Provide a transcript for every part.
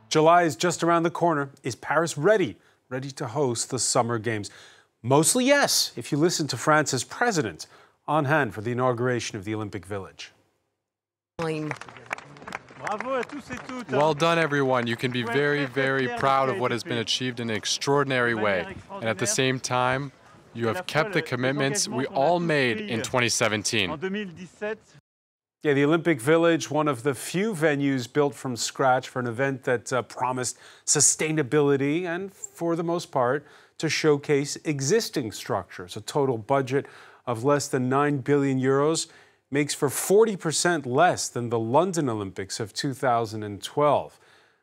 July is just around the corner. Is Paris ready to host the Summer Games? Mostly yes, if you listen to France's president on hand for the inauguration of the Olympic Village. Well done, everyone. You can be very, very proud of what has been achieved in an extraordinary way. And at the same time, you have kept the commitments we all made in 2017. Yeah, the Olympic Village, one of the few venues built from scratch for an event that promised sustainability and, for the most part, to showcase existing structures. A total budget of less than 9 billion euros makes for 40% less than the London Olympics of 2012.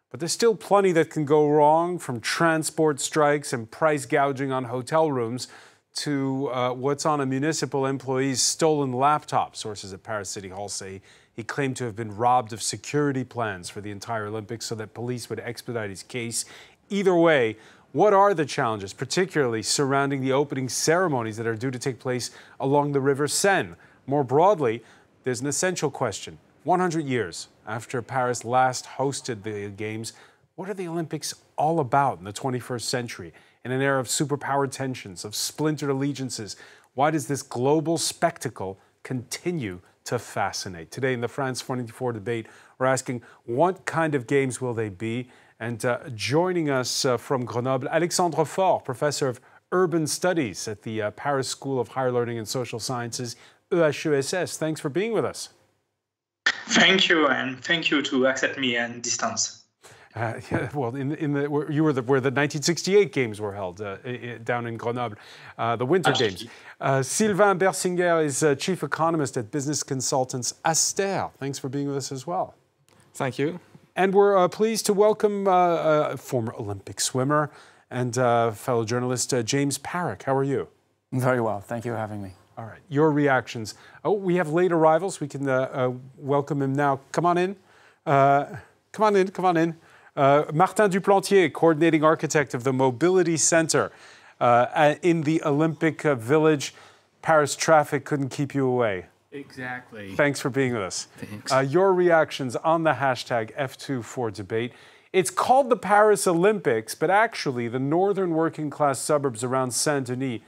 But there's still plenty that can go wrong, from transport strikes and price gouging on hotel rooms to what's on a municipal employee's stolen laptop. Sources at Paris City Hall say he claimed to have been robbed of security plans for the entire Olympics so that police would expedite his case. Either way, what are the challenges, particularly surrounding the opening ceremonies that are due to take place along the River Seine? More broadly, there's an essential question. 100 years after Paris last hosted the Games, what are the Olympics all about in the 21st century? In an era of superpower tensions, of splintered allegiances, why does this global spectacle continue to fascinate? Today in the France 24 debate, we're asking what kind of games will they be? And joining us from Grenoble, Alexandre Faure, professor of urban studies at the Paris School of Higher Learning and Social Sciences, EHESS. Thanks for being with us. Thank you, and thank you to accept me and distance. Yeah, well, you were where the 1968 Games were held, down in Grenoble, the Winter Games. Sylvain Bersinger is chief economist at business consultants Aster. Thanks for being with us as well. Thank you. And we're pleased to welcome former Olympic swimmer and fellow journalist James Parrick. How are you? Very well. Thank you for having me. All right. Your reactions. Oh, we have late arrivals. We can welcome him now. Come on in. Come on in. Come on in. Martin Duplantier, coordinating architect of the Mobility Center in the Olympic Village. Paris traffic couldn't keep you away. Exactly. Thanks for being with us. Thanks. Your reactions on the hashtag F24debate. It's called the Paris Olympics, but actually the northern working class suburbs around Saint-Denis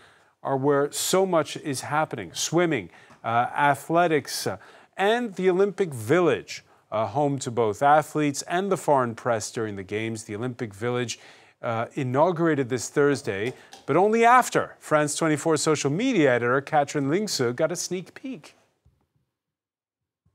are where so much is happening. Swimming, athletics, and the Olympic Village. Home to both athletes and the foreign press during the Games. The Olympic Village inaugurated this Thursday, but only after France 24 social media editor Catherine Lingsø got a sneak peek.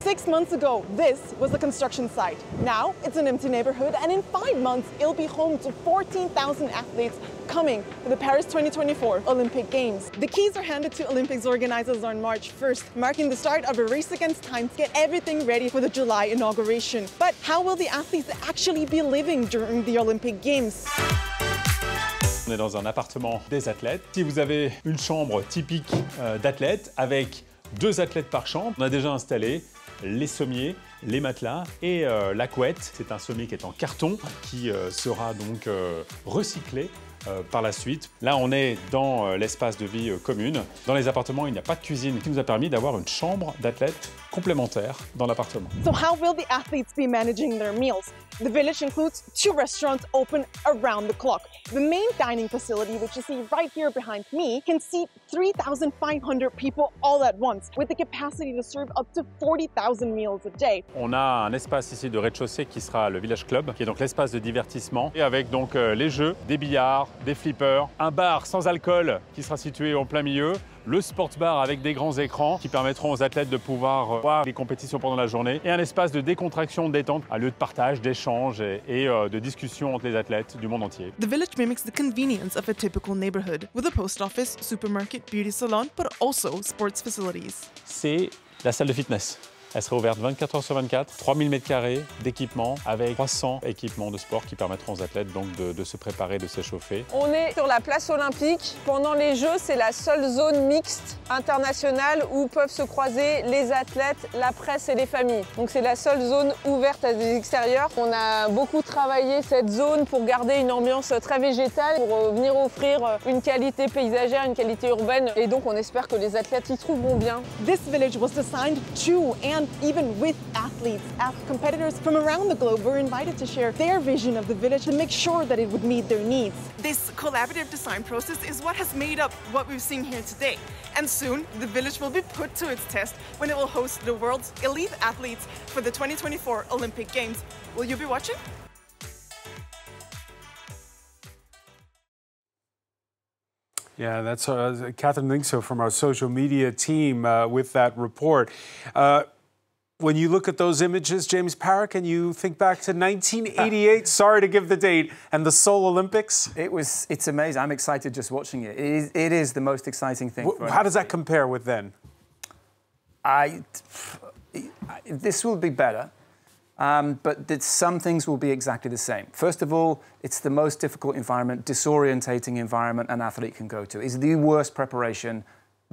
6 months ago, this was the construction site. Now it's an empty neighborhood, and in 5 months, it'll be home to 14,000 athletes coming to the Paris 2024 Olympic Games. The keys are handed to Olympics organizers on March 1st, marking the start of a race against time to get everything ready for the July inauguration. But how will the athletes actually be living during the Olympic Games? On est dans un appartement des athlètes. Si vous avez une chambre typique d'athlètes avec 2 athlètes par chambre, on a déjà installé les sommiers, les matelas et la couette. C'est un sommier qui est en carton qui sera donc recyclé par la suite. Là, on est dans l'espace de vie commune. Dans les appartements, il n'y a pas de cuisine, ce qui nous a permis d'avoir une chambre d'athlète complémentaire dans l'appartement. So how will the athletes be managing their meals? The village includes 2 restaurants open around the clock. The main dining facility, which you see right here behind me, can seat 3,500 people all at once, with the capacity to serve up to 40,000 meals a day. On a un espace ici de rez-de-chaussée qui sera le Village Club, qui est donc l'espace de divertissement, et avec donc les jeux, des billards, des flippers, un bar sans alcool qui sera situé en plein milieu, le sports bar avec des grands écrans qui permettront aux athlètes de pouvoir voir les compétitions pendant la journée, et un espace de décontraction, de détente, un lieu de partage, d'échange et de discussion entre les athlètes du monde entier. The village mimics the convenience of a typical neighborhood, with a post office, supermarket, beauty salon, but also sports facilities. C'est la salle de fitness. Elle sera ouverte 24 heures sur 24, 3000 m² d'équipements avec 300 équipements de sport qui permettront aux athlètes donc de se préparer, de s'échauffer. On est sur la place olympique. Pendant les Jeux, c'est la seule zone mixte internationale où peuvent se croiser les athlètes, la presse et les familles. Donc c'est la seule zone ouverte à des extérieurs. On a beaucoup travaillé cette zone pour garder une ambiance très végétale, pour venir offrir une qualité paysagère, une qualité urbaine. Et donc on espère que les athlètes y trouveront bien. This village was designed to and and even with athletes. Competitors from around the globe were invited to share their vision of the village to make sure that it would meet their needs. This collaborative design process is what has made up what we've seen here today. And soon, the village will be put to its test when it will host the world's elite athletes for the 2024 Olympic Games. Will you be watching? Yeah, that's Catherine Linkso from our social media team with that report. When you look at those images, James Parrick, and you think back to 1988, sorry to give the date, and the Seoul Olympics? It's amazing. I'm excited just watching it. It is the most exciting thing. How does that compare with then? This will be better, but some things will be exactly the same. First of all, it's the most difficult environment, disorientating environment an athlete can go to. It's the worst preparation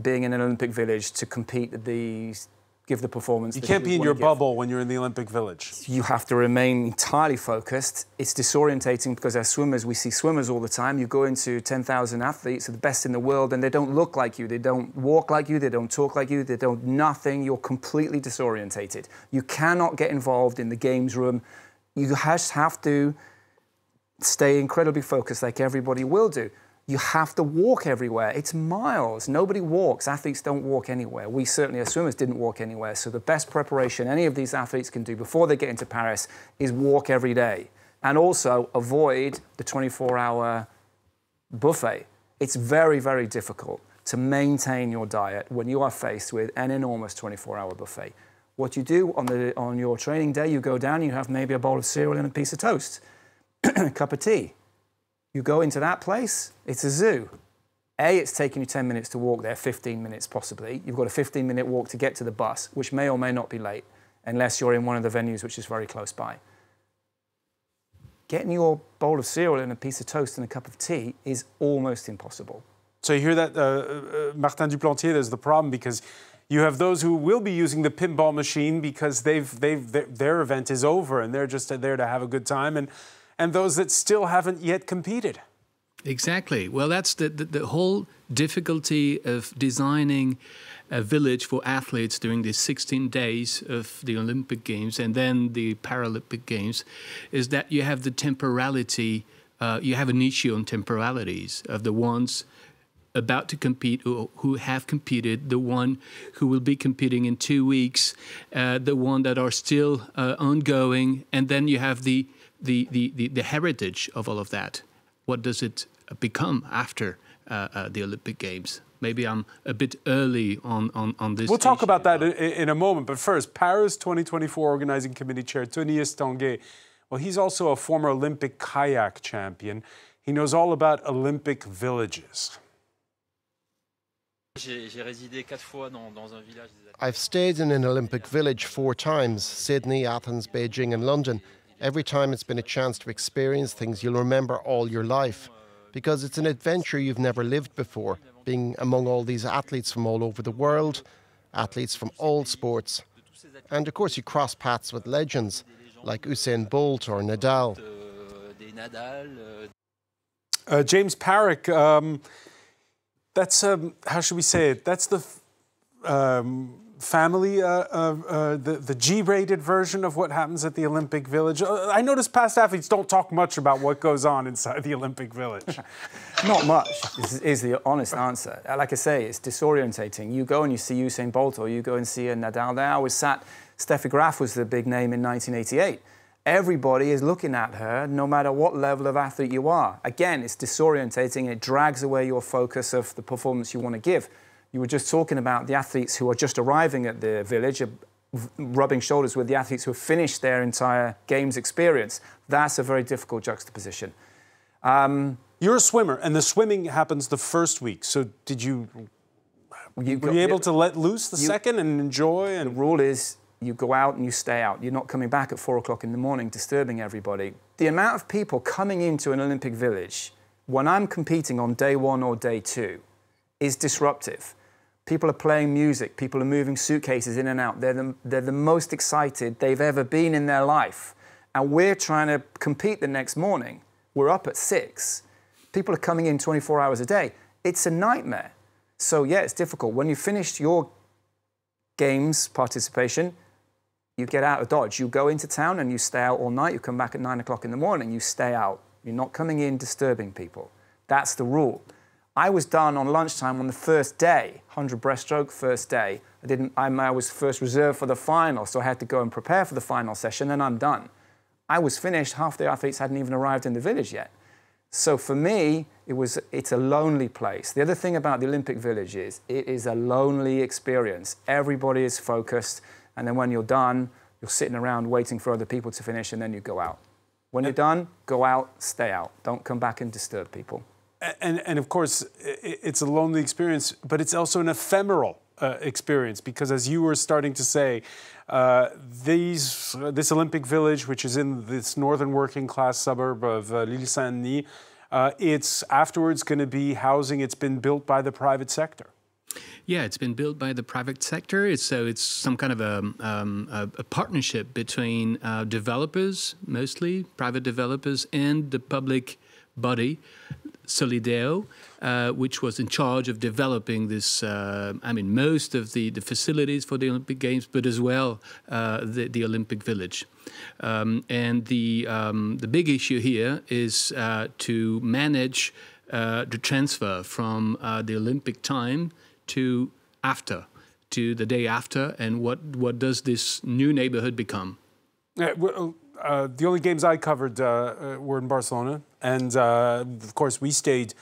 being in an Olympic village to compete at give the performance. You can't be in your bubble when you're in the Olympic Village. You have to remain entirely focused. It's disorientating because as swimmers, we see swimmers all the time. You go into 10,000 athletes, the best in the world, and they don't look like you. They don't walk like you. They don't talk like you. They don't nothing. You're completely disorientated. You cannot get involved in the games room. You just have to stay incredibly focused like everybody will do. You have to walk everywhere. It's miles. Nobody walks. Athletes don't walk anywhere. We certainly, as swimmers, didn't walk anywhere. So the best preparation any of these athletes can do before they get into Paris is walk every day. And also avoid the 24-hour buffet. It's very, very difficult to maintain your diet when you are faced with an enormous 24-hour buffet. What you do on your training day, you go down, you have maybe a bowl of cereal and a piece of toast, a cup of tea. You go into that place, it's a zoo. It's taking you 10 minutes to walk there, 15 minutes possibly. You've got a 15-minute walk to get to the bus, which may or may not be late, unless you're in one of the venues which is very close by. Getting your bowl of cereal and a piece of toast and a cup of tea is almost impossible. So you hear that, Martin Duplantier, there's the problem because you have those who will be using the pinball machine because their event is over and they're just there to have a good time, and those that still haven't yet competed. Exactly. Well, that's the whole difficulty of designing a village for athletes during the 16 days of the Olympic Games and then the Paralympic Games, is that you have the temporality, you have an issue on temporalities of the ones about to compete or who have competed, the one who will be competing in 2 weeks, the one that are still ongoing, and then you have the heritage of all of that. What does it become after the Olympic Games? Maybe I'm a bit early on this. We'll talk about that in a moment, but first, Paris 2024 Organizing Committee Chair Tony Estanguet. Well, he's also a former Olympic kayak champion. He knows all about Olympic villages. I've stayed in an Olympic village 4 times, Sydney, Athens, Beijing and London. Every time it's been a chance to experience things you'll remember all your life, because it's an adventure you've never lived before, being among all these athletes from all over the world, athletes from all sports. And of course you cross paths with legends like Usain Bolt or Nadal. James Parrick, that's, how should we say it, that's the family, the G-rated version of what happens at the Olympic Village. I notice past athletes don't talk much about what goes on inside the Olympic Village. Not much is the honest answer. Like I say, it's disorientating. You go and you see Usain Bolt or you go and see a Nadal there. I was sat, Steffi Graf was the big name in 1988. Everybody is looking at her, no matter what level of athlete you are. Again, it's disorientating. It drags away your focus of the performance you want to give. You were just talking about the athletes who are just arriving at the village, rubbing shoulders with the athletes who have finished their entire games experience. That's a very difficult juxtaposition. You're a swimmer, and the swimming happens the first week. So were you able to let loose the second and enjoy? And the rule is you go out and you stay out. You're not coming back at 4 o'clock in the morning, disturbing everybody. The amount of people coming into an Olympic village when I'm competing on day 1 or day 2 is disruptive. People are playing music, people are moving suitcases in and out. They're the most excited they've ever been in their life. And we're trying to compete the next morning. We're up at 6. People are coming in 24 hours a day. It's a nightmare. So yeah, it's difficult. When you finished your games participation, You get out of Dodge. You go into town and you stay out all night. You come back at 9 o'clock in the morning. You stay out. You're not coming in disturbing people. That's the rule. I was done on lunchtime on the first day, 100 breaststroke, first day. I was first reserved for the final, so I had to go and prepare for the final session, and I'm done. I was finished, half the athletes hadn't even arrived in the village yet. So for me, it's a lonely place. The other thing about the Olympic Village is it is a lonely experience. Everybody is focused, and then when you're done, you're sitting around waiting for other people to finish, and then you go out. When you're done, go out, stay out. Don't come back and disturb people. And of course, it's a lonely experience, but it's also an ephemeral experience, because as you were starting to say, this Olympic Village, which is in this northern working class suburb of L'Île Saint-Denis, it's afterwards going to be housing. It's been built by the private sector. Yeah, it's been built by the private sector. It's some kind of a partnership between developers, mostly private developers, and the public body, Solideo, which was in charge of developing this, most of the facilities for the Olympic Games, but as well the Olympic Village. And the big issue here is to manage the transfer from the Olympic time to the day after, and what does this new neighborhood become? The only games I covered were in Barcelona, and of course we stayed.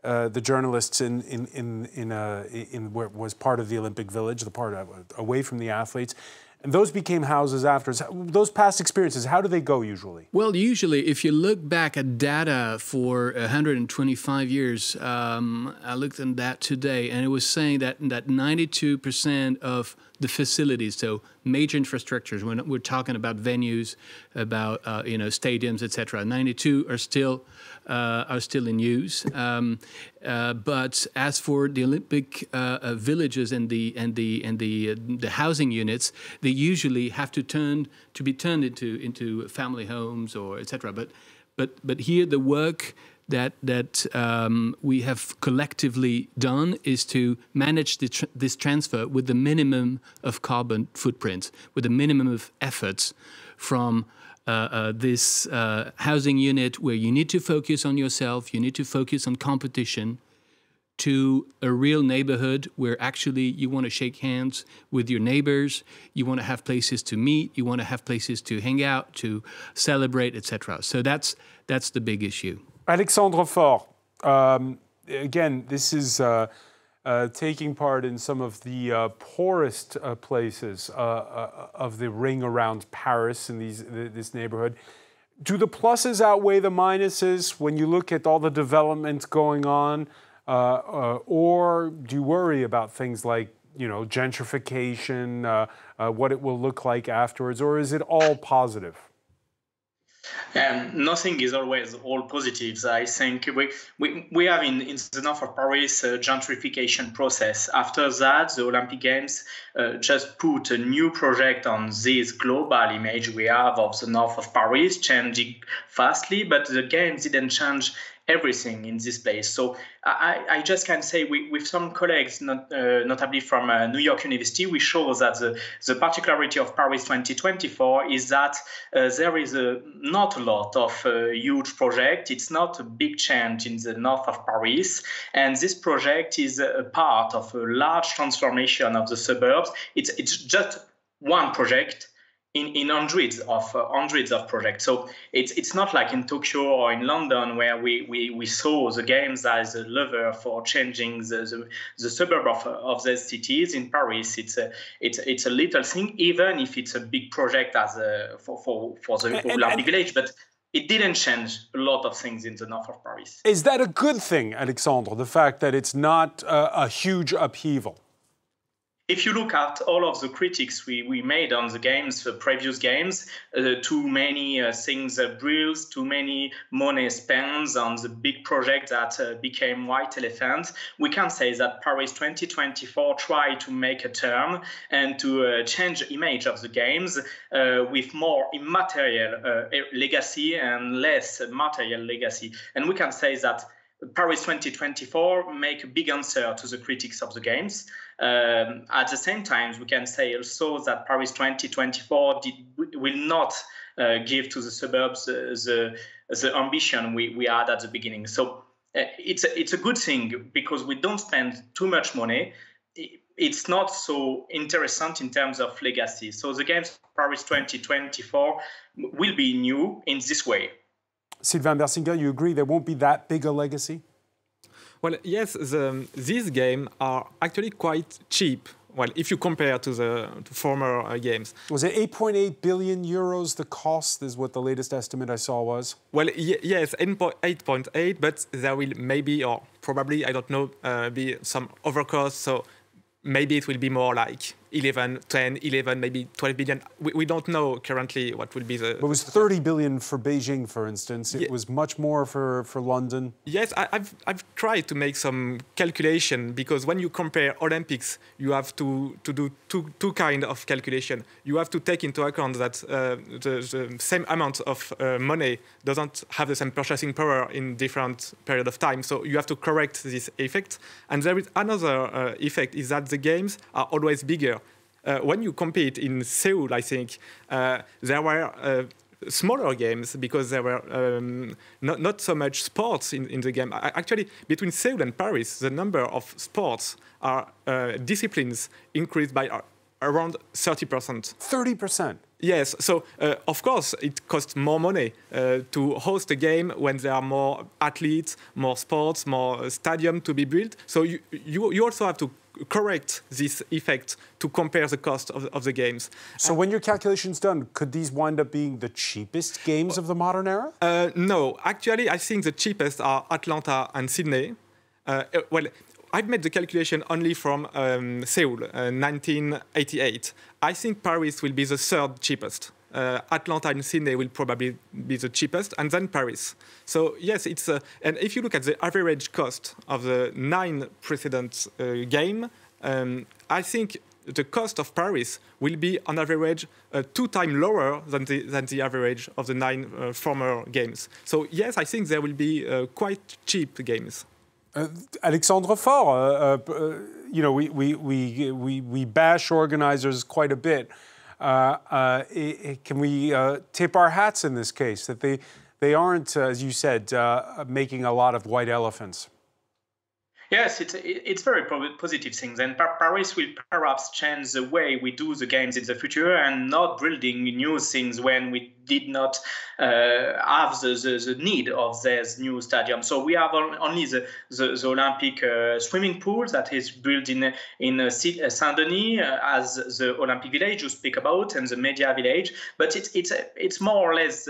The journalists in where was part of the Olympic Village, the part away from the athletes, and those became houses afterwards. Those past experiences, how do they go usually? Well, usually, if you look back at data for 125 years, I looked at that today, and it was saying that 92% of the facilities, so major infrastructures, when we're talking about venues, about stadiums, etc., 92 are still in use. But as for the Olympic villages and the housing units, they usually have to be turned into family homes or etc. But here the work that we have collectively done is to manage this transfer with the minimum of carbon footprint, with the minimum of efforts from this housing unit where you need to focus on yourself, you need to focus on competition, to a real neighborhood where actually you want to shake hands with your neighbors, you want to have places to meet, you want to have places to hang out, to celebrate, etc. So that's the big issue. Alexandre Faure, again, this is taking part in some of the poorest places of the ring around Paris in this neighborhood. Do the pluses outweigh the minuses when you look at all the development going on, or do you worry about things like gentrification, what it will look like afterwards, or is it all positive? Nothing is always all positives. I think we have in the north of Paris a gentrification process. After that, the Olympic Games just put a new project on this global image we have of the north of Paris, changing fastly, but the Games didn't change everything in this place. So I just can say with some colleagues, notably from New York University, we show that the particularity of Paris 2024 is that there is not a lot of huge project. It's not a big change in the north of Paris. And this project is a part of a large transformation of the suburbs. It's just one project in hundreds of projects. So it's not like in Tokyo or in London where we saw the Games as a lever for changing the suburb of these cities. In Paris, it's a little thing, even if it's a big project as for the Olympic Village, but it didn't change a lot of things in the north of Paris. Is that a good thing, Alexandre, the fact that it's not a huge upheaval? If you look at all of the critics we made on the games, the previous games, too many things brills, too many money spent on the big project that became white elephant, we can say that Paris 2024 tried to make a turn and to change the image of the games with more immaterial legacy and less material legacy. And we can say that Paris 2024 make a big answer to the critics of the games. At the same time, we can say also that Paris 2024 will not give to the suburbs the ambition we had at the beginning. So it's a good thing because we don't spend too much money. It's not so interesting in terms of legacy. So the games Paris 2024 will be new in this way. Sylvain Bersinga, you agree there won't be that big a legacy? Well, yes, these games are actually quite cheap. Well, if you compare to former games. Was it 8.8 billion euros the cost, is what the latest estimate I saw was? Well, yes, 8.8, but there will maybe, or probably, I don't know, be some overcost. So maybe it will be more like 11, 10, 11, maybe 12 billion. We don't know currently what will be the... But it was 30 billion for Beijing, for instance. It was much more for London. Yes, I've tried to make some calculation because when you compare Olympics, you have to do two kind of calculation. You have to take into account that the same amount of money doesn't have the same purchasing power in different period of time. So you have to correct this effect. And there is another effect is that the games are always bigger. When you compete in Seoul, I think, there were smaller games because there were not so much sports in the game. Actually, between Seoul and Paris, the number of sports disciplines increased by around 30%. 30%? Yes, so of course it costs more money to host a game when there are more athletes, more sports, more stadium to be built. So you also have to correct this effect to compare the cost of the games. So when your calculation's done, could these wind up being the cheapest games of the modern era? No, actually I think the cheapest are Atlanta and Sydney. Well, I've made the calculation only from Seoul, 1988. I think Paris will be the third cheapest. Atlanta and Sydney will probably be the cheapest, and then Paris. So yes, it's and if you look at the average cost of the 9 precedent game, I think the cost of Paris will be on average 2 times lower than the average of the 9 former games. So yes, I think there will be quite cheap games. Alexandre Faure, you know, we bash organizers quite a bit. Can we tip our hats in this case, that they aren't, as you said, making a lot of white elephants? Yes, it's very positive things, and Paris will perhaps change the way we do the games in the future and not building new things when we did not have the need of this new stadium. So we have only the Olympic swimming pool that is built in Saint-Denis as the Olympic Village you speak about and the Media Village, but it's more or less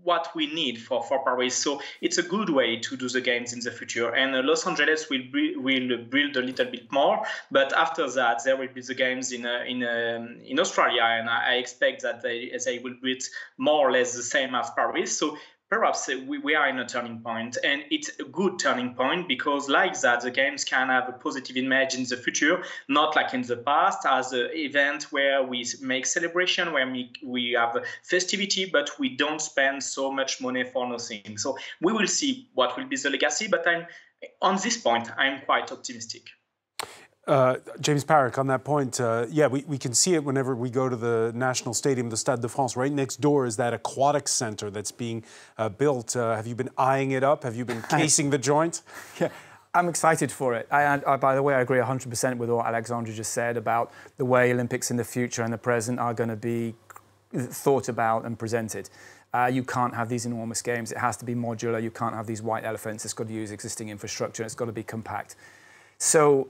what we need for Paris. So it's a good way to do the games in the future. And Los Angeles will build a little bit more, but after that there will be the games in Australia, and I expect that they will build more or less the same as Paris. So perhaps we are in a turning point, and it's a good turning point because like that the games can have a positive image in the future, not like in the past as an event where we make celebration, where we have festivity, but we don't spend so much money for nothing. So we will see what will be the legacy, but on this point I'm quite optimistic. James Parrick, on that point, yeah, we can see it whenever we go to the National Stadium, the Stade de France. Right next door is that aquatic center that's being built. Have you been eyeing it up? Have you been casing the joint? Yeah, I'm excited for it. By the way, I agree 100% with what Alexandre just said about the way Olympics in the future and the present are going to be thought about and presented. You can't have these enormous games. It has to be modular. You can't have these white elephants. It's got to use existing infrastructure. It's got to be compact. So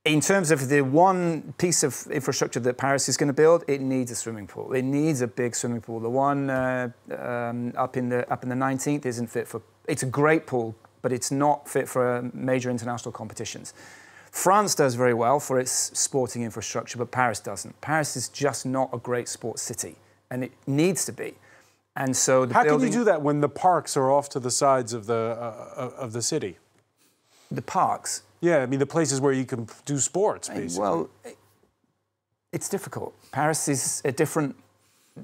in terms of the one piece of infrastructure that Paris is going to build, it needs a swimming pool. It needs a big swimming pool. The one up in the 19th isn't fit for. It's a great pool, but it's not fit for major international competitions. France does very well for its sporting infrastructure, but Paris doesn't. Paris is just not a great sports city, and it needs to be. And so how can you do that when the parks are off to the sides of the city? The parks. Yeah, I mean, the places where you can do sports, basically. Well, it's difficult. Paris is a different...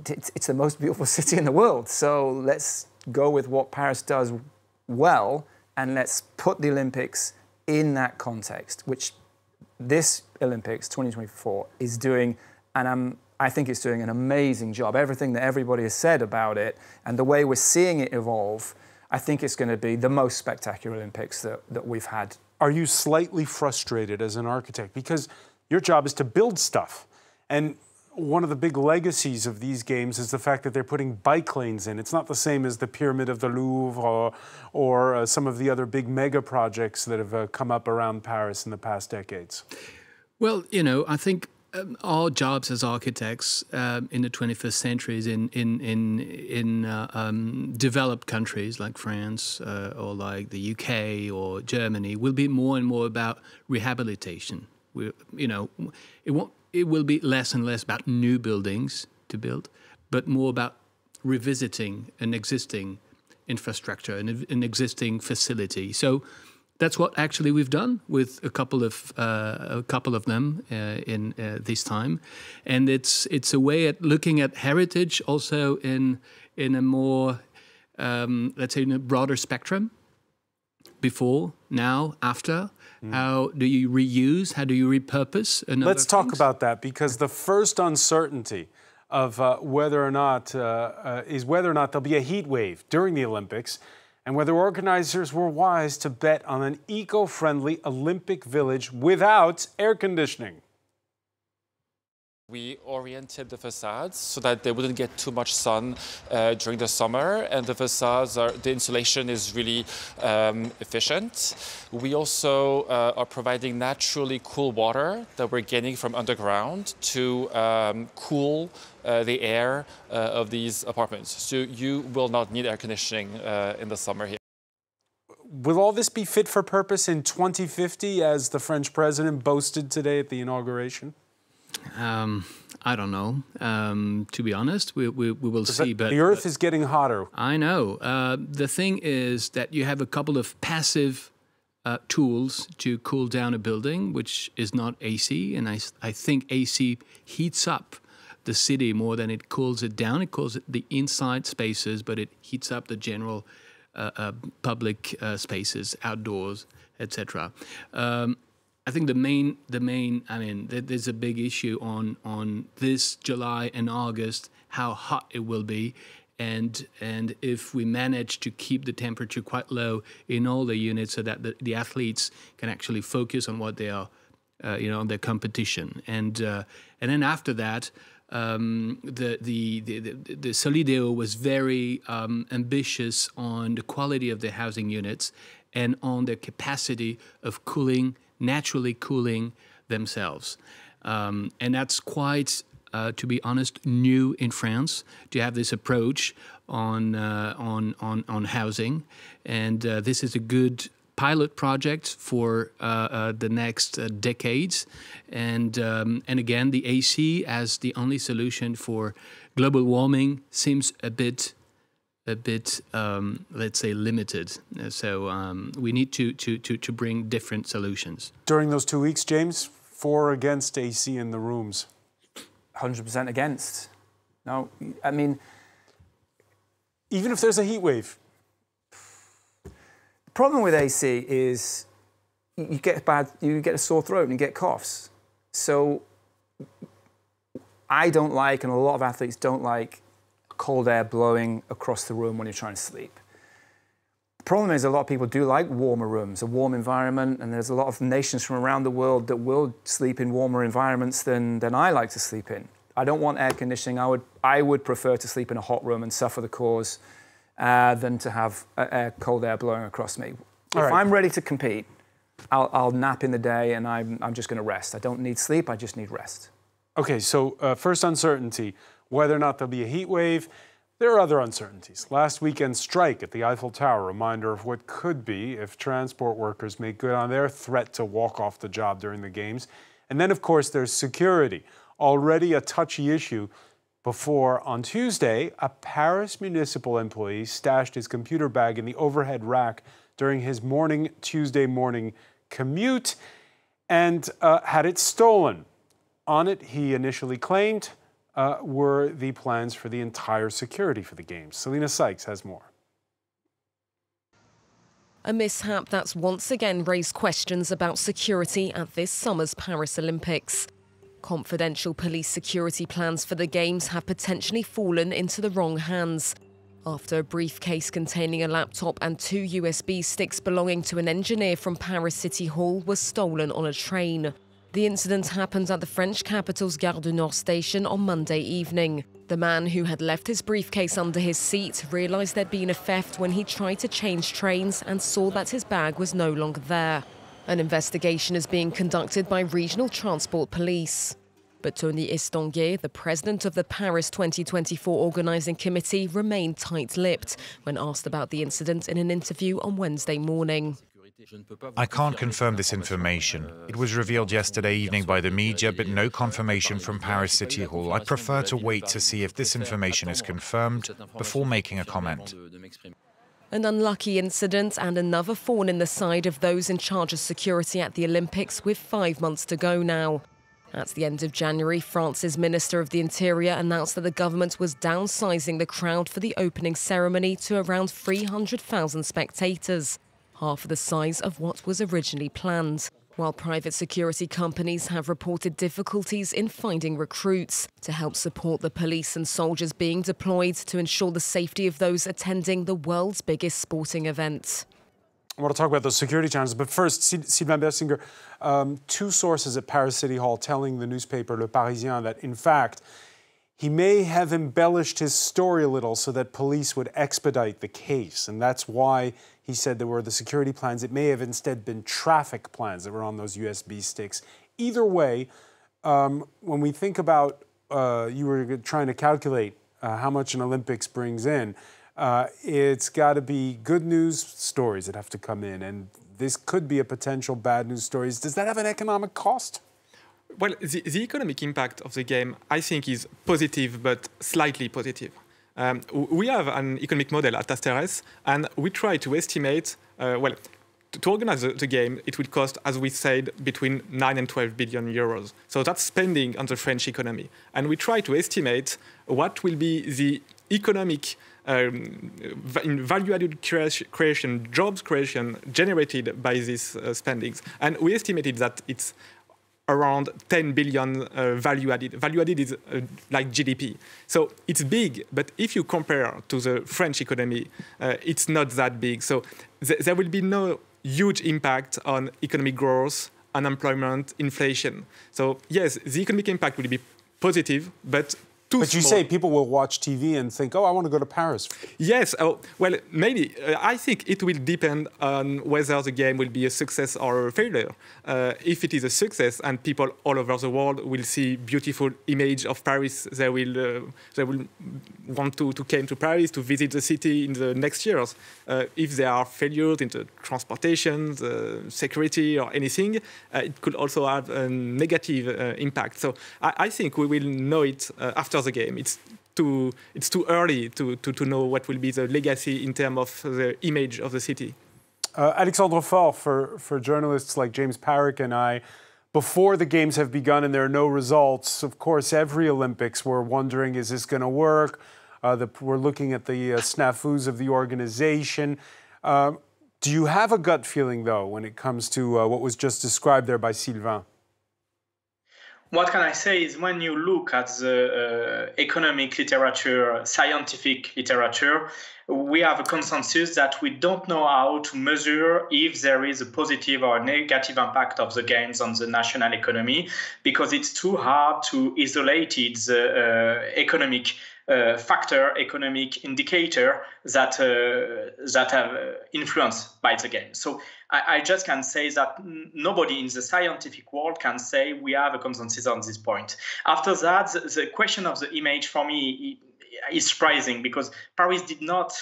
It's the most beautiful city in the world. So let's go with what Paris does well and let's put the Olympics in that context, which this Olympics 2024 is doing, and I think it's doing an amazing job. Everything that everybody has said about it and the way we're seeing it evolve, I think it's going to be the most spectacular Olympics that we've had. Are you slightly frustrated as an architect? Because your job is to build stuff. And one of the big legacies of these games is the fact that they're putting bike lanes in. It's not the same as the Pyramid of the Louvre or some of the other big mega projects that have come up around Paris in the past decades. Well, you know, I think our jobs as architects in the 21st century is in developed countries like France or like the UK or Germany will be more and more about rehabilitation. It will be less and less about new buildings to build, but more about revisiting an existing infrastructure, an existing facility. So that's what actually we've done with a couple of them in this time, and it's a way at looking at heritage also in a more let's say in a broader spectrum. Before, now, after. How do you reuse? How do you repurpose? Let's talk about that, because the first uncertainty of whether or not there'll be a heat wave during the Olympics, and whether organizers were wise to bet on an eco-friendly Olympic Village without air conditioning. We oriented the facades so that they wouldn't get too much sun during the summer, and the the insulation is really efficient. We also are providing naturally cool water that we're getting from underground to cool the air of these apartments. So you will not need air conditioning in the summer here. Will all this be fit for purpose in 2050, as the French president boasted today at the inauguration? I don't know. To be honest, we will see. But the Earth is getting hotter. I know. The thing is that you have a couple of passive tools to cool down a building, which is not AC. And I think AC heats up the city more than it cools it down. It cools the inside spaces, but it heats up the general public spaces, outdoors, etc. I think the main, I mean, there's a big issue on this July and August, how hot it will be, and if we manage to keep the temperature quite low in all the units so that the athletes can actually focus on what they are, on their competition, and then after that, the Solideo was very ambitious on the quality of the housing units and on their capacity of naturally cooling themselves. And that's quite, to be honest, new in France to have this approach on housing. And this is a good pilot project for the next decades. And again, the AC as the only solution for global warming seems a bit let's say, limited. So we need to bring different solutions. During those 2 weeks, James, for or against AC in the rooms? 100% against. No, I mean, even if there's a heat wave. The problem with AC is you get a sore throat and you get coughs. So I don't like, and a lot of athletes don't like, cold air blowing across the room when you're trying to sleep. The problem is a lot of people do like warmer rooms, a warm environment, and there's a lot of nations from around the world that will sleep in warmer environments than I like to sleep in. I don't want air conditioning. I would prefer to sleep in a hot room and suffer the cause than to have cold air blowing across me. If I'm ready to compete, I'll nap in the day and I'm just going to rest. I don't need sleep, I just need rest. Okay, so first uncertainty, whether or not there'll be a heat wave. There are other uncertainties. Last weekend's strike at the Eiffel Tower, reminder of what could be if transport workers make good on their threat to walk off the job during the games. And then, of course, there's security, already a touchy issue before, on Tuesday, a Paris municipal employee stashed his computer bag in the overhead rack during his Tuesday morning commute and had it stolen. On it, he initially claimed, were the plans for the entire security for the games. Selena Sykes has more. a mishap that's once again raised questions about security at this summer's Paris Olympics. Confidential police security plans for the Games have potentially fallen into the wrong hands after a briefcase containing a laptop and 2 USB sticks belonging to an engineer from Paris City Hall was stolen on a train. The incident happened at the French capital's Gare du Nord station on Monday evening. The man who had left his briefcase under his seat realised there'd been a theft when he tried to change trains and saw that his bag was no longer there. An investigation is being conducted by regional transport police. But Tony Estanguet, the president of the Paris 2024 organising committee, remained tight-lipped when asked about the incident in an interview on Wednesday morning. I can't confirm this information. It was revealed yesterday evening by the media, but no confirmation from Paris City Hall. I prefer to wait to see if this information is confirmed before making a comment. An unlucky incident and another thorn in the side of those in charge of security at the Olympics with 5 months to go now. At the end of January, France's Minister of the Interior announced that the government was downsizing the crowd for the opening ceremony to around 300,000 spectators, half the size of what was originally planned. While private security companies have reported difficulties in finding recruits to help support the police and soldiers being deployed to ensure the safety of those attending the world's biggest sporting event. I want to talk about those security challenges, but first, Sylvain Bersinger, 2 sources at Paris City Hall telling the newspaper Le Parisien that, in fact, he may have embellished his story a little so that police would expedite the case. And that's why he said there were the security plans. It may have instead been traffic plans that were on those USB sticks. Either way, when we think about, you were trying to calculate how much an Olympics brings in, it's got to be good news stories that have to come in, and this could be a potential bad news story. Does that have an economic cost? Well, the economic impact of the game, I think, is positive, but slightly positive. We have an economic model at Asteres, and we try to estimate, to organize the game, it would cost, as we said, between 9 and 12 billion euros. So that's spending on the French economy. And we try to estimate what will be the economic in value-added creation, jobs creation generated by these spendings. And we estimated that it's around 10 billion value-added. Value-added is like GDP. So it's big, but if you compare to the French economy, it's not that big. So there will be no huge impact on economic growth, unemployment, inflation. So yes, the economic impact will be positive, but But you say people will watch TV and think, oh, I want to go to Paris. Yes, well, maybe. I think it will depend on whether the game will be a success or a failure. If it is a success and people all over the world will see beautiful image of Paris, they will want to come to Paris to visit the city in the next years. If there are failures in the transportation, the security or anything, it could also have a negative impact. So I think we will know it after the game. It's too early to know what will be the legacy in terms of the image of the city. Alexandre Faure, for journalists like James Parrick and I, before the games have begun and there are no results, of course, every Olympics we're wondering, is this going to work? We're looking at the snafus of the organization. Do you have a gut feeling, though, when it comes to what was just described there by Sylvain? What can I say is when you look at the economic literature, scientific literature, we have a consensus that we don't know how to measure if there is a positive or negative impact of the games on the national economy, because it's too hard to isolate the economic factor, economic indicator that have influenced by the game. So I just can say that nobody in the scientific world can say we have a consensus on this point. After that, the question of the image for me is surprising, because Paris did not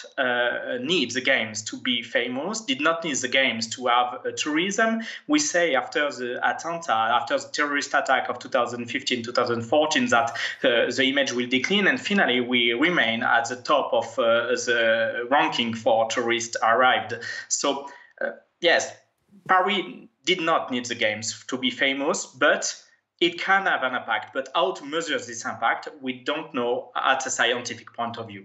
need the games to be famous, did not need the games to have tourism. We say after the attentat, after the terrorist attack of 2015-2014, that the image will decline, and finally we remain at the top of the ranking for tourists arrived. So yes, Paris did not need the games to be famous, but it can have an impact. But how to measure this impact, we don't know at a scientific point of view.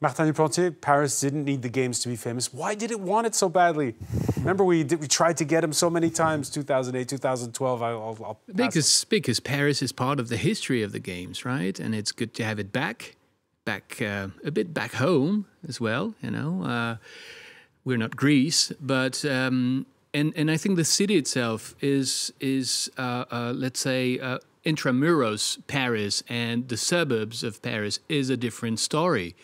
Martin Duplantier, Paris didn't need the games to be famous. Why did it want it so badly? Remember, we tried to get him so many times, 2008, 2012. I'll because Paris is part of the history of the games, right? And it's good to have it back a bit back home as well. You know, we're not Greece, but and I think the city itself is let's say. Intramuros Paris and the suburbs of Paris is a different story.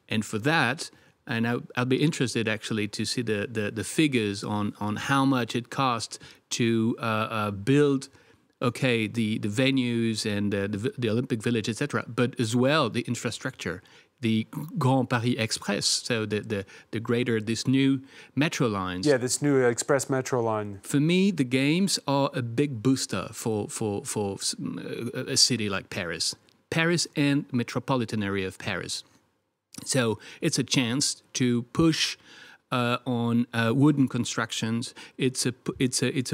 And for that, and I'll be interested actually to see the figures on how much it costs to build, the venues and the Olympic Village, etc., but as well the infrastructure, the Grand Paris Express, so this new metro lines. Yeah, this new express metro line. For me, the games are a big booster for a city like Paris and metropolitan area of Paris. So it's a chance to push on wooden constructions. It's a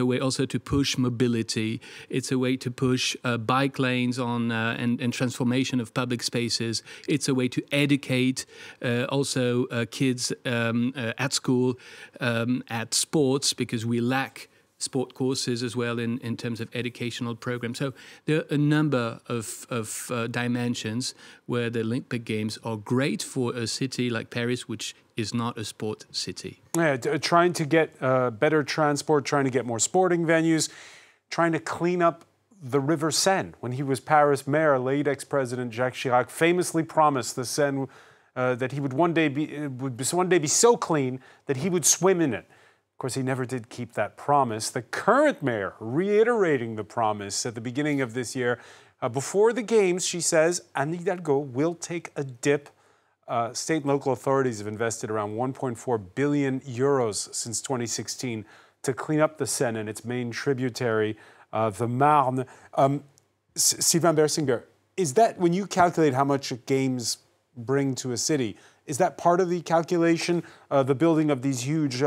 way also to push mobility. It's a way to push bike lanes on and transformation of public spaces. It's a way to educate also kids at school, at sports, because we lack sport courses as well in terms of educational programs. So there are a number of dimensions where the Olympic Games are great for a city like Paris, which is not a sport city. Yeah, trying to get better transport, trying to get more sporting venues, trying to clean up the River Seine. When he was Paris mayor, late ex-president Jacques Chirac famously promised the Seine that he would one day be so clean that he would swim in it. Of course, he never did keep that promise. The current mayor reiterating the promise at the beginning of this year. Before the Games, she says, Anne Hidalgo will take a dip. State and local authorities have invested around 1.4 billion euros since 2016 to clean up the Seine and its main tributary, the Marne. Sylvain Bersinger, is that, when you calculate how much games bring to a city, is that part of the calculation, the building of these huge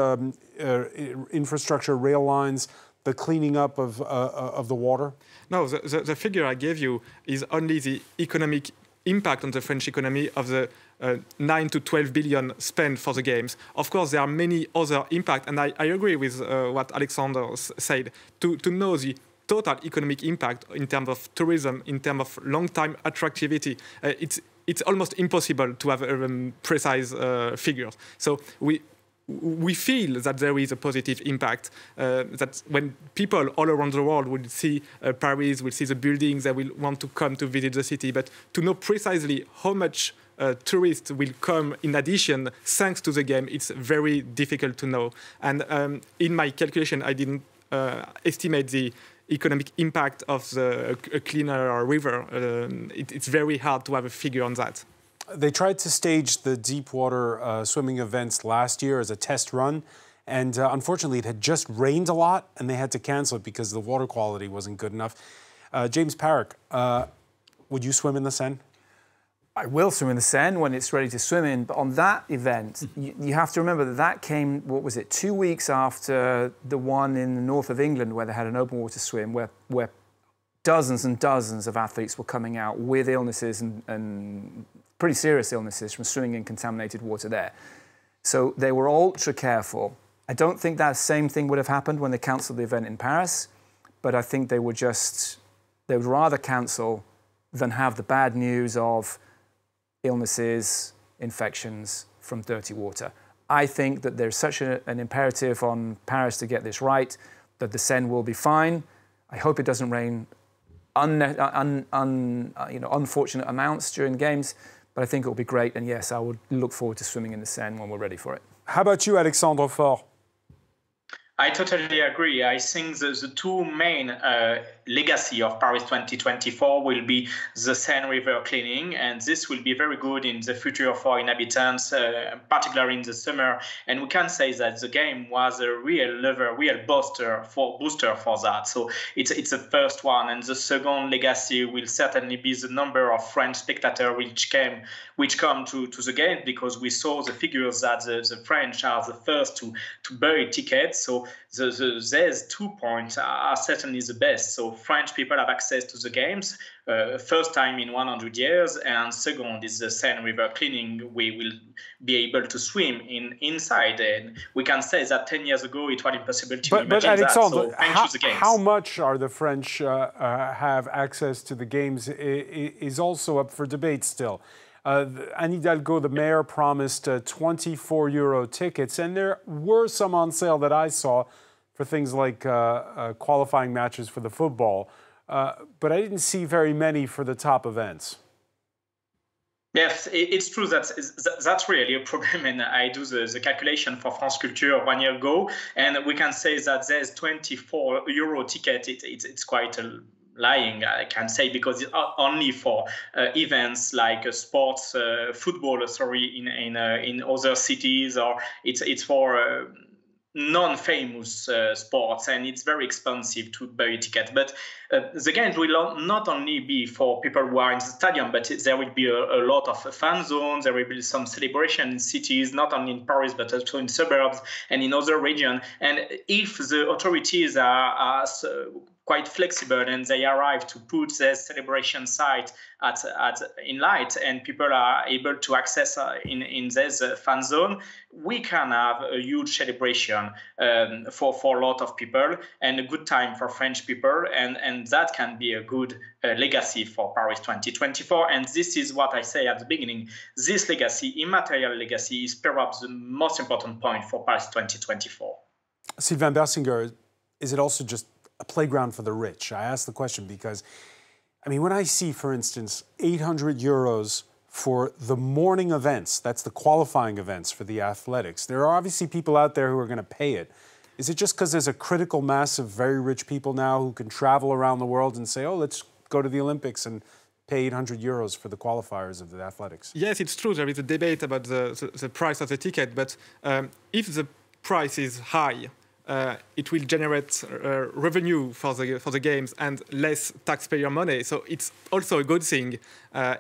infrastructure rail lines, the cleaning up of the water? No, the figure I gave you is only the economic impact on the French economy of the 9 to 12 billion spent for the Games. Of course, there are many other impacts, and I agree with what Alexander said. To know the total economic impact in terms of tourism, in terms of long-time attractivity, it's almost impossible to have precise figures. So we feel that there is a positive impact, that when people all around the world will see Paris, will see the buildings, they will want to come to visit the city. But to know precisely how much tourists will come in addition thanks to the game, it's very difficult to know. And in my calculation, I didn't estimate the economic impact of a cleaner river. It's very hard to have a figure on that. They tried to stage the deep water swimming events last year as a test run, and unfortunately it had just rained a lot and they had to cancel it because the water quality wasn't good enough. James Parrick, would you swim in the Seine? I will swim in the Seine when it's ready to swim in, but on that event, you have to remember that came, 2 weeks after the one in the north of England where they had an open water swim where dozens and dozens of athletes were coming out with illnesses and pretty serious illnesses from swimming in contaminated water there. So they were ultra careful. I don't think that same thing would have happened when they cancelled the event in Paris, but I think they would rather cancel than have the bad news of illnesses, infections from dirty water. I think that there's such an imperative on Paris to get this right, that the Seine will be fine. I hope it doesn't rain unfortunate amounts during the Games, but I think it will be great. And yes, I would look forward to swimming in the Seine when we're ready for it. How about you, Alexandre Faure? I totally agree. I think the two main legacy of Paris 2024 will be the Seine River cleaning, and this will be very good in the future for inhabitants, particularly in the summer. And we can say that the game was a real booster for that. So it's the first one, and the second legacy will certainly be the number of French spectators which come to the game, because we saw the figures that the French are the first to buy tickets. So these 2 points are certainly the best. So French people have access to the games, first time in 100 years, and second is the Seine River cleaning. We will be able to swim inside, and we can say that 10 years ago it was impossible to imagine that. So thanks to the games. How much are the French have access to the games is also up for debate still. Anne Hidalgo, the mayor, promised €24 tickets, and there were some on sale that I saw for things like qualifying matches for the football, but I didn't see very many for the top events. Yes, it's true that that's really a problem, and I do the calculation for France Culture 1 year ago, and we can say that there's €24 ticket. It's quite a lying, I can say, because it's only for events like sports, football, in other cities, or it's for non-famous sports, and it's very expensive to buy a ticket. But the games will not only be for people who are in the stadium, but there will be a lot of fan zones. There will be some celebration in cities, not only in Paris, but also in suburbs and in other regions. And if the authorities are quite flexible and they arrive to put their celebration site in light, and people are able to access in this fan zone, we can have a huge celebration for a lot of people, and a good time for French people, and that can be a good legacy for Paris 2024. And this is what I say at the beginning. This legacy, immaterial legacy, is perhaps the most important point for Paris 2024. Sylvain Bersinger, is it also just a playground for the rich? I ask the question because, I mean, when I see, for instance, €800 for the morning events, that's the qualifying events for the athletics, there are obviously people out there who are going to pay it. Is it just because there's a critical mass of very rich people now who can travel around the world and say, oh, let's go to the Olympics and pay €800 for the qualifiers of the athletics? Yes, it's true. There is a debate about the price of the ticket, but if the price is high, it will generate revenue for the games and less taxpayer money. So it's also a good thing.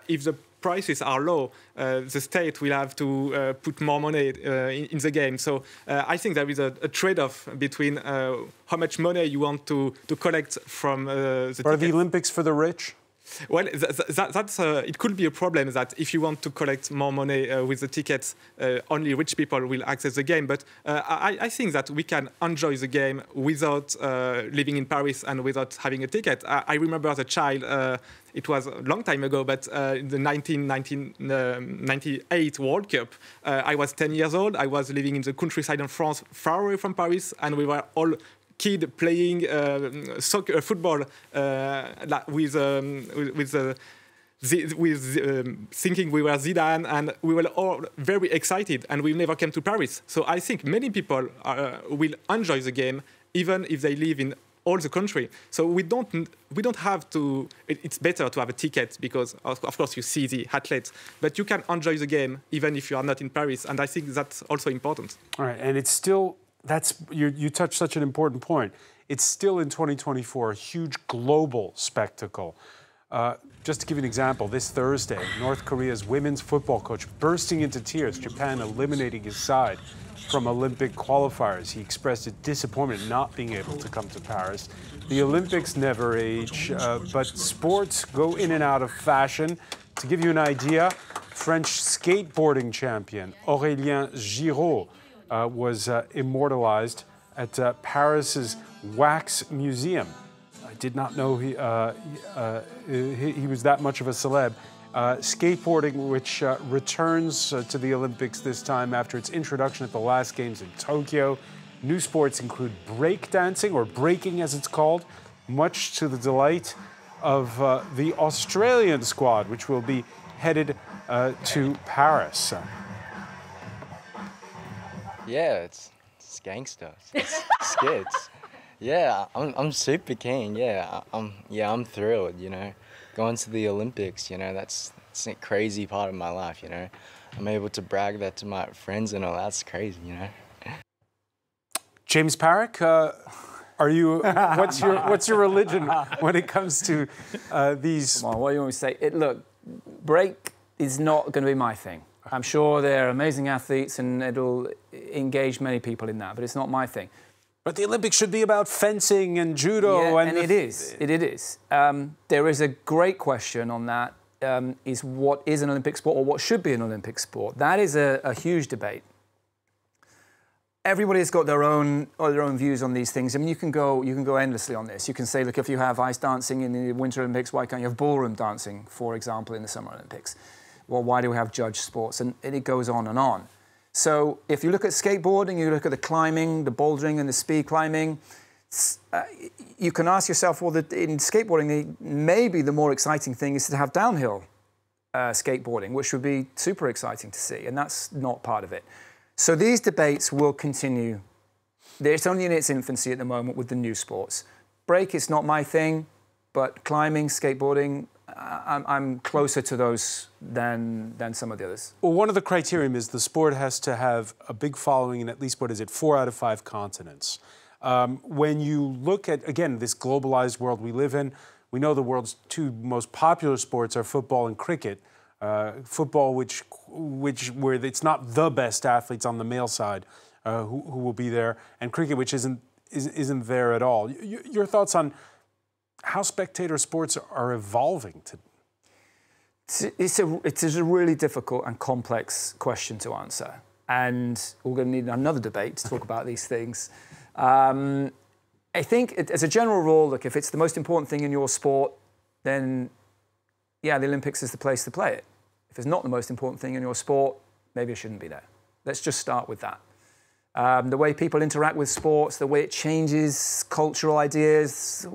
If the prices are low, the state will have to put more money in the game. So I think there is a trade-off between how much money you want to collect from the tickets. Are the Olympics for the rich? Well, it could be a problem that if you want to collect more money with the tickets, only rich people will access the game. But I think that we can enjoy the game without living in Paris and without having a ticket. I remember as a child, it was a long time ago, but in the 1998 World Cup, I was 10 years old. I was living in the countryside in France, far away from Paris, and we were all kid playing football with thinking we were Zidane, and we were all very excited, and we never came to Paris. So I think many people will enjoy the game even if they live in all the country. So we don't have to. It's better to have a ticket because of course you see the athletes, but you can enjoy the game even if you are not in Paris, and I think that's also important. All right, and it's still. You touched such an important point. It's still in 2024 a huge global spectacle. Just to give you an example, this Thursday, North Korea's women's football coach bursting into tears, Japan eliminating his side from Olympic qualifiers. He expressed his disappointment not being able to come to Paris. The Olympics never age, but sports go in and out of fashion. To give you an idea, French skateboarding champion Aurélien Giraud was immortalized at Paris's Wax Museum. I did not know he was that much of a celeb. Skateboarding, which returns to the Olympics this time after its introduction at the last Games in Tokyo. New sports include breakdancing, or breaking as it's called, much to the delight of the Australian squad, which will be headed to Paris. Yeah, it's gangster. It's skits. Yeah, I'm super keen. Yeah, I'm thrilled. You know, going to the Olympics. You know, that's a crazy part of my life. You know, I'm able to brag that to my friends and all. That's crazy. You know. James Parrick, are you? What's your religion when it comes to these? Come on, what do you want me to say? Look, break is not going to be my thing. I'm sure they're amazing athletes and it'll engage many people in that, but it's not my thing. But the Olympics should be about fencing and judo. And it is. It is. There is a great question on that, is what is an Olympic sport or what should be an Olympic sport? That is a huge debate. Everybody's got their own views on these things. I mean, you can go endlessly on this. You can say, look, if you have ice dancing in the Winter Olympics, why can't you have ballroom dancing, for example, in the Summer Olympics? Well, why do we have judged sports? And it goes on and on. So if you look at skateboarding, you look at the climbing, the bouldering and the speed climbing, you can ask yourself, well, in skateboarding, maybe the more exciting thing is to have downhill skateboarding, which would be super exciting to see, and that's not part of it. So these debates will continue. It's only in its infancy at the moment with the new sports. Break is not my thing, but climbing, skateboarding, I'm closer to those than some of the others. Well, one of the criteria is the sport has to have a big following in at least, 4 out of 5 continents. When you look at, again, this globalized world we live in, we know the world's 2 most popular sports are football and cricket. Football, where it's not the best athletes on the male side who will be there, and cricket, which isn't there at all. Your thoughts on how spectator sports are evolving? It's a really difficult and complex question to answer, and we're going to need another debate to talk about these things. I think, as a general rule, look, if it's the most important thing in your sport, then yeah, the Olympics is the place to play it. If it's not the most important thing in your sport, maybe it shouldn't be there. Let's just start with that. The way people interact with sports, the way it changes cultural ideas,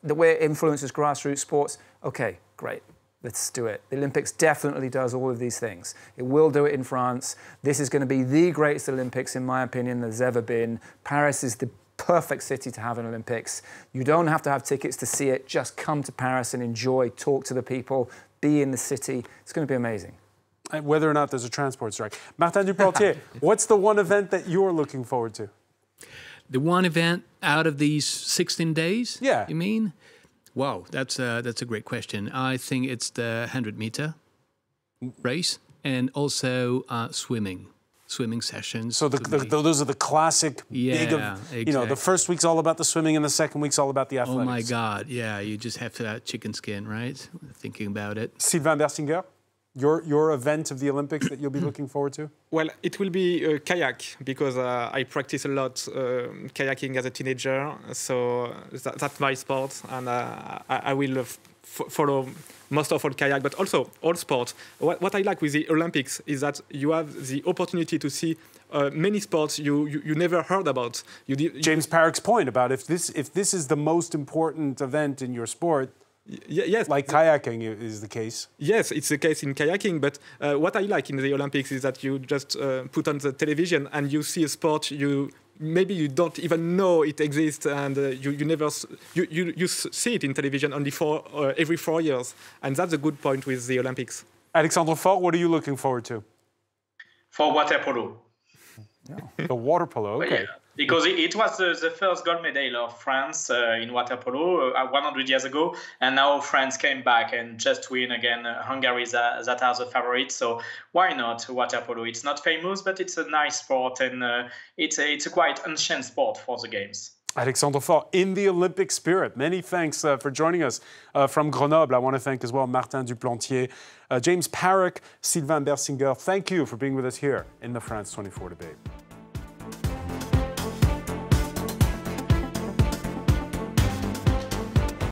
the way it influences grassroots sports, okay, great, let's do it. The Olympics definitely does all of these things. It will do it in France. This is going to be the greatest Olympics, in my opinion, there's ever been. Paris is the perfect city to have an Olympics. You don't have to have tickets to see it. Just come to Paris and enjoy, talk to the people, be in the city. It's going to be amazing. Whether or not there's a transport strike. Martin Duplantier, what's the one event that you're looking forward to? The one event out of these 16 days? Yeah. You mean? Wow, that's a great question. I think it's the 100-meter race and also swimming sessions. So those are the classic big, exactly. You know, the first week's all about the swimming and the second week's all about the athletics. Oh my God, yeah, you just have to have chicken skin, right? Thinking about it. Sylvain Bersinger, your event of the Olympics that you'll be looking forward to? Well, it will be kayak, because I practice a lot kayaking as a teenager, so that's my sport, and I will follow most of all kayak, but also all sports. What I like with the Olympics is that you have the opportunity to see many sports you never heard about. James Parrick's point about if this is the most important event in your sport, yes, like kayaking is the case. Yes, it's the case in kayaking, but what I like in the Olympics is that you just put on the television and you see a sport maybe you don't even know it exists, and you see it in television only every 4 years, and that's a good point with the Olympics. Alexandre Faure, what are you looking forward to? For water polo. The water polo, okay. Yeah, because it was the first gold medal of France in water polo 100 years ago, and now France came back and just win again. Hungary that are the favorites, so why not water polo? It's not famous, but it's a nice sport, and it's a quite ancient sport for the games. Alexandre Faure, in the Olympic spirit. Many thanks for joining us from Grenoble. I want to thank as well Martin Duplantier, James Parrick, Sylvain Bersinger. Thank you for being with us here in the France 24 debate.